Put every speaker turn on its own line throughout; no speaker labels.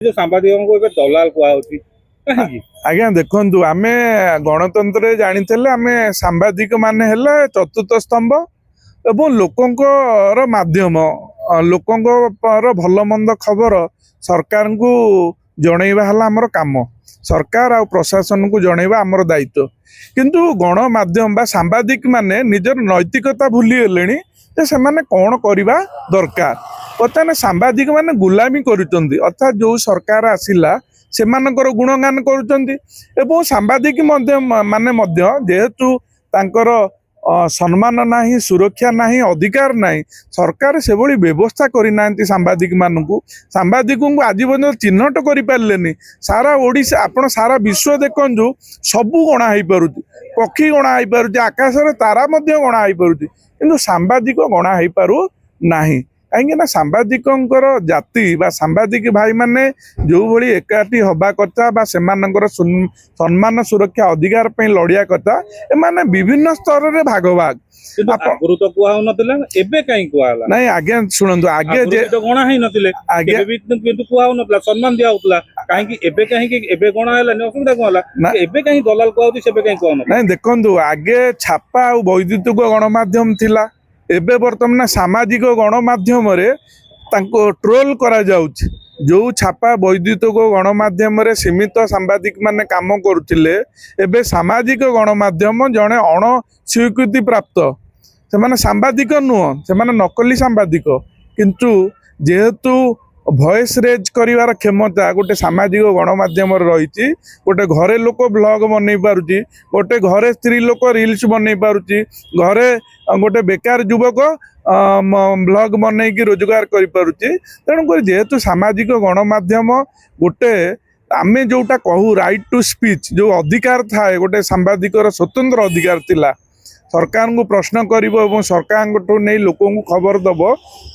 जो सांबादिक दलाल कह
आज्ञा देखु आम गणतंत्र जानी आम सांबादिक मान चतुर्थ स्तंभ एवं लोकंर माध्यम लोकंर भल मंद खबर सरकार को जनइबा आमर काम सरकार आ प्रशासन को जनइबा आमर दायित्व किंतु गणमाध्यम बा सांबादिक माने निजर नैतिकता भूली गले से माने कौन करवा दरकार बर्तमान सांबादिक माने गुलामी करुचंदी अर्थात जो सरकार आसिला से गुणगान करुचंदी सांबादिक माने जेहेतु तांकर सम्मान नाही सुरक्षा नाही अधिकार नाही सरकार से भली व्यवस्था करना सांबादिक मानू सांबादिक को आज पर्यटन चिन्हट कर पारे सारा ओडिशा आपण सारा विश्व देखु सबू गणा हो पारुची पक्षी गणा हो पारुची आकाश तारा गणा हो पारुची किंतु सांबादिक गणा हो पारु नाही कहीं सांबादिक जाति बा सांबादिक भाई माने जो भली एकाठी हवा कथा सम्मान सुरक्षा अधिकार पे लड़िया कथा एमाने विभिन्न स्तर रे भाग भाग
आगुरु तो कुआ नथिला एबे काई कुआ हला
नहीं आगे सुनंतु आगे जे
तो गणा ही नथिले आगे भी किंतु कुआ नथिला सम्मान दिया होतला काहे कि एबे काहे कि एबे गणा हला ने असुविधा को हला एबे काहे दलाल कुआ होती सेबे काहे कुआ न नहीं
देखंतु आगे छापा और वैद्युतिक गणमाध्यम थिला एबे वर्तमान सामाजिक गणमाध्यम ट्रोल करा जाउछ जो छापा वैद्युतिक गणमाध्यम सीमित सांबादिक माने काम करुथिले एबे सामाजिक गणमाध्यम जने अण स्वीकृति प्राप्त से माने सांबादिक नुह से माने नकली सांबादिक किंतु जेहेतु भॉइस रेज करिवार क्षमता गोटे सामाजिक गणमाध्यम रही गोटे घरे लोक ब्लॉग बन पारुची गोटे घरे स्त्री लोक रील्स बन पारुची घरे गोटे बेकार युवक ब्लॉग बन रोजगार कर पारुची तेणुक जेहेतु सामाजिक गणमाध्यम गोटे आमे जोटा कहू राइट टू स्पीच जो अधिकार थाए गोटे सांबादिकर स्वतंत्र अधिकार थिला सरकार को प्रश्न कर सरकार नहीं लोक खबर दब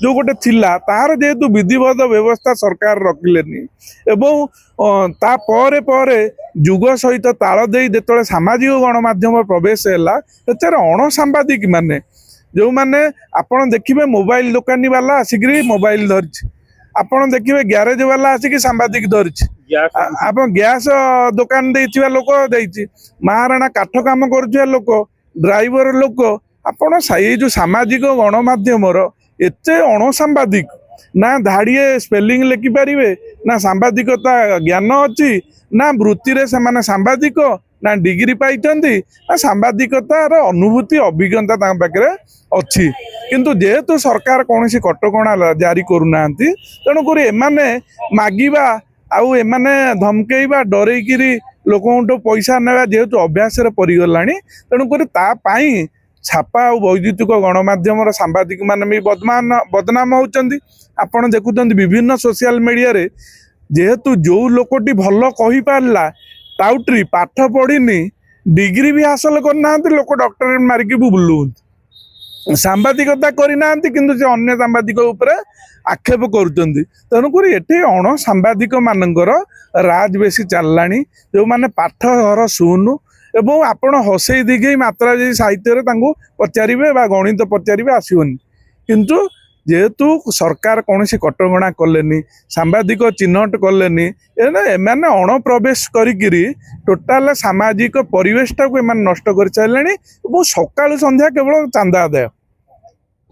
जो गोटे थिला तार जेहेतु विधिवत व्यवस्था सरकार रखिलेनी तापर पर जुग सहित ताल दे जो सामाजिक गणमाध्यम प्रवेश है अण सांबादिक माने जो माने आपन देखिए मोबाइल दुकानी वाला आसिक मोबाइल धरी आपन देखिए ग्यारेज वाला आसिक सांबादिक धरी आप गैस दुकान देइथिबा लोक देइछि महाराणा काठ काम करुथिबा लोक ड्राइवर लोक आपण जो सामाजिक गणमाध्यम एते अणसांबादिक ना धाड़िए स्पेलिंग लिखिपारे ना सांबादिकता ज्ञान अच्छी ना वृत्ति रे से सांबादिक ना डिग्री पाई ना सांबादिकतार अनुभूति अभिज्ञता पाखे अच्छी किंतु जेहेतु सरकार कौन कटकणा जारी करूना तेणुक एमाने मागिबा आउ एमाने धमकेइबा डरईकिरी लोक पैसा ना जेहेतु अभ्यास परिगला तेणुक छापा और वैद्युतिक गणमाध्यम सांबादिक मान भी बदनाम होती आपड़ देखुं विभिन्न सोशल मीडिया रे जेहेतु जो लोकटी भल कही पारला टाउट्री पाठ पढ़ी डिग्री भी हासिल करना लोक डॉक्टरेट मारिकी बुलू सांबादिकता करना किंतु से अन्य सांबादिक उपर आक्षेप करुँच तेणुक ये अण सांबादिक मानकर राज बेसी चलला जो मैंने पाठ घर शूनु एवं आपण हसई दिखे मात्रा जी साहित्य पचारे गणित पचारे आसोनी किंतु जेहेतु सरकार कौन कटकणा कले सांबादिक चिन्हट कले एमाने अणप्रवेश करी टोटाल सामाजिक परिवेशटा को नष्ट कर सारे सकाळु संध्या केवल चांदा आदाय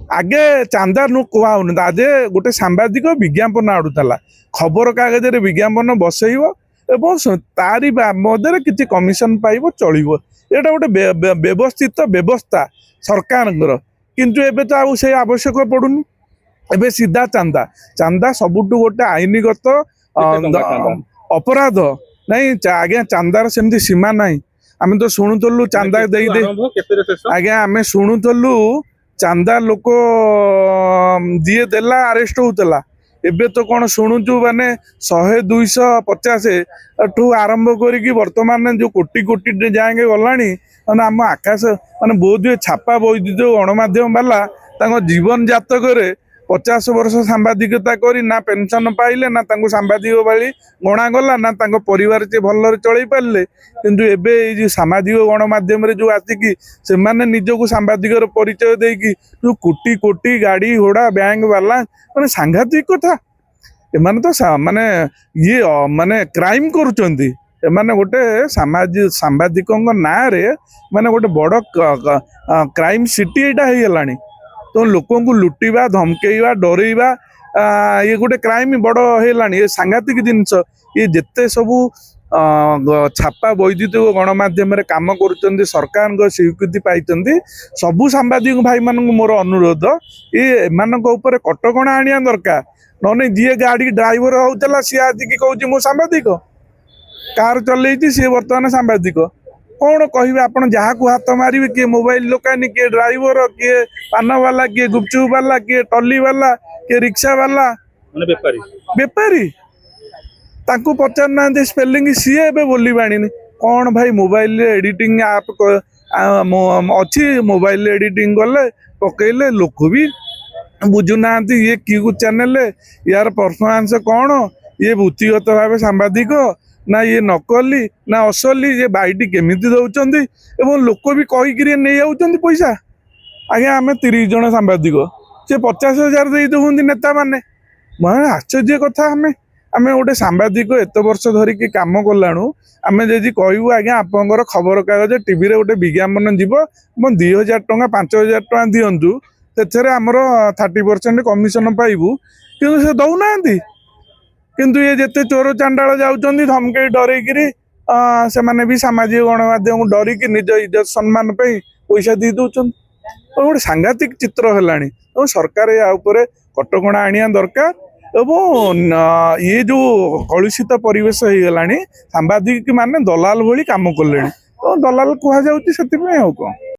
आगे चांदा नु कहून आज गोटे सांबादिक विज्ञापन आड़ूला खबर कागज विज्ञापन बसैब एवं तारी मध्य किसी कमिशन पाइब चलो यहाँ गोटे व्यवस्थित व्यवस्था सरकार किंतु एबे तो आउ से आवश्यक पड़ुनी एबे सीधा चांदा चांदा सबुठु गोटे आईनगत अपराध नहीं आज्ञा चांदार सेमती सीमा नहीं आम तो शुणुलु चांदा दे आज्ञा आम शुणुलु चांदा लोक जी देला अरेस्ट होता एबे तो कौन शुणुचु माने 100-250 ठू आरंभ करी वर्तमान जो कोटी कोटी जाएंगे गलानी आम आकाश माने बहुत छापा वैद्युतिक गणमाध्यम वाला जीवन जातक 50 वर्ष सांबादिकता करी ना पेंशन पाइले ना सांबादिक भाई गणागला ना परिवार से भल चल पारे किंतु एबे जो सामाजिक गणमाध्यम जो आसिकी से माने निजक सांबादिक परिचय देकी जो कोटी कोटी गाड़ी घोड़ा बैंक वाला मैंने सांघातिक कथा ଏମାନେ ତ ମାନେ ଇଏ ମାନେ କ୍ରାଇମ କରୁଛନ୍ତି। ଏମାନେ ଗୋଟେ ସାମ୍ବାଦିକଙ୍କ ନାଁରେ ମାନେ ଗୋଟେ ବଡ କ୍ରାଇମ ସିଟି ଏଇଟା ହେଇଗଲାଣି। ତ ଲୋକଙ୍କୁ ଲୁଟିବା, ଧମକେଇବା, ଡରେଇବା ଇଏ ଗୋଟେ କ୍ରାଇମ ବଡ ହେଇଗଲାଣି। ଏ ସାଂଘାତିକ ଜିନିଷ। ଇଏ ଯେତେ ସବୁ ଛାପା ବୈଦ୍ୟୁତିକ ଗଣମାଧ୍ୟମରେ କାମ କରୁଛନ୍ତି, ସରକାରଙ୍କ ସ୍ୱୀକୃତି ପାଇଛନ୍ତି, ସବୁ ସାମ୍ବାଦିକ ଭାଇମାନଙ୍କୁ ମୋର ଅନୁରୋଧ, ଏମାନଙ୍କ ଉପରେ କଟକଣା ଆଣିବା ଦରକାର। ନହେଲେ ଯିଏ ଗାଡି ଡ୍ରାଇଭର ହଉଥିଲା ସିଏ ଆଜିକି କହୁଛି ମୁଁ ସାମ୍ବାଦିକ, କାର ଚଲେଇଛି ସିଏ ବର୍ତ୍ତମାନ ସାମ୍ବାଦିକ। କଣ କହିବେ ଆପଣ? ଯାହାକୁ ହାତ ମାରିବେ, କିଏ ମୋବାଇଲ ଦୋକାନୀ, କିଏ ଡ୍ରାଇଭର, କିଏ ପାନ ବାଲା, କିଏ ଗୁପଚୁପ ବାଲା, କିଏ ଟଲି ବାଲା, କିଏ ରିକ୍ସା ବାଲା,
ମାନେ
ବେପାରୀ, ତାଙ୍କୁ ପଚାରୁନାହାନ୍ତି ସ୍ପେଲିଂ, ସିଏ ଏବେ ବୋଲିବାଣି। କଣ ଭାଇ ମୋବାଇଲରେ ଏଡିଟିଂ ଆପ୍ ଅଛି, ମୋବାଇଲରେ ଏଡିଟିଂ କଲେ ପକେଇଲେ, ଲୋକ ବି ବୁଝୁନାହାନ୍ତି ଇଏ କି ଚ୍ୟାନେଲ, ୟାର ପରଫରମାନ୍ସ କଣ, ଇଏ ବୃତ୍ତିଗତ ଭାବେ ସାମ୍ବାଦିକ ନା ଇଏ ନକଲି ନା ଅସଲି, ଇଏ ବାଇଟି କେମିତି ଦଉଛନ୍ତି, ଏବଂ ଲୋକ ବି କହିକିରି ନେଇ ଯାଉଛନ୍ତି ପଇସା। ଆଜ୍ଞା ଆମେ 30 ଜଣ ସାମ୍ବାଦିକ, ସେ 50,000 ଦେଇ ଦଉଛନ୍ତି ନେତା ମାନେ। ଆଶ୍ଚର୍ଯ୍ୟ କଥା। ଆମେ ଗୋଟେ ସାମ୍ବାଦିକ ଏତେ ବର୍ଷ ଧରିକି କାମ କଲାଣୁ, ଆମେ ଯଦି କହିବୁ ଆଜ୍ଞା ଆପଣଙ୍କର ଖବର କାଗଜ ଟିଭିରେ ଗୋଟେ ବିଜ୍ଞାପନ ଯିବ, 2,000 ଟଙ୍କା 5,000 ଟଙ୍କା ଦିଅନ୍ତୁ, ସେଥିରେ ଆମର 30% କମିଶନ ପାଇବୁ, କିନ୍ତୁ ସେ ଦଉନାହାନ୍ତି। କିନ୍ତୁ ଇଏ ଯେତେ ଚୋର ଚାଣ୍ଡାଳ ଯାଉଛନ୍ତି ଧମକେଇ ଡରେଇକିରି, ସେମାନେ ବି ସାମାଜିକ ଗଣମାଧ୍ୟମକୁ ଡରିକି ନିଜ ଇଜ୍ଜତ ସମ୍ମାନ ପାଇଁ ପଇସା ଦେଇ ଦଉଛନ୍ତି। ଗୋଟେ ସାଂଘାତିକ ଚିତ୍ର ହେଲାଣି। ଏବଂ ସରକାର ୟା ଉପରେ କଟକଣା ଆଣିବା ଦରକାର। ଏବଂ ଇଏ ଯୋଉ କଳୁଷିତ ପରିବେଶ ହେଇଗଲାଣି, ସାମ୍ବାଦିକ ମାନେ ଦଲାଲ ଭଳି କାମ କଲେଣି, ଦଲାଲ କୁହାଯାଉଛି ସେଥିପାଇଁ। ଆଉ କଣ?